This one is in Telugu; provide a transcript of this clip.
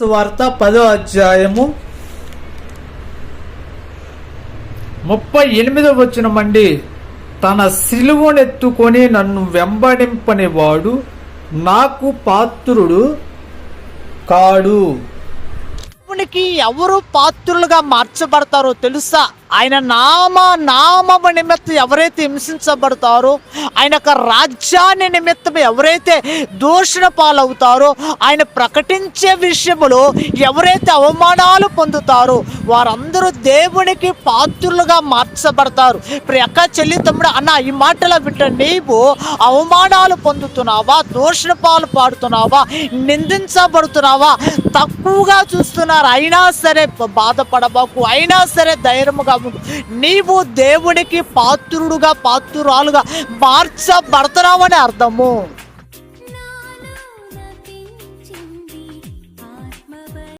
సువార్త 10వ అధ్యాయము 38వ వచనమండి. తన సిలువనెత్తుకొని నన్ను వెంబడింపని వాడు నాకు పాత్రుడు కాడు. దేవునికి ఎవరు పాత్రులుగా మార్చబడతారో తెలుసా? ఆయన నామము నిమిత్తం ఎవరైతే హింసించబడతారో, ఆయన యొక్క రాజ్యాన్ని నిమిత్తం ఎవరైతే దూషణ పాలవుతారో, ఆయన ప్రకటించే విషయంలో ఎవరైతే అవమానాలు పొందుతారో వారందరూ దేవునికి పాత్రులుగా మార్చబడతారు. ఇప్పుడు అక్క చెల్లి తమ్ముడు అన్న ఈ మాటలు వింట, నీవు అవమానాలు పొందుతున్నావా, దూషణ పాలు పాడుతున్నావా, నిందించబడుతున్నావా, తక్కువగా చూస్తున్నారు, అయినా సరే బాధపడబాకు, అయినా సరే ధైర్యముగా నీవు దేవునికి పాత్రుడుగా పాత్రురాలుగా మార్చబడుతున్నావని అర్థము.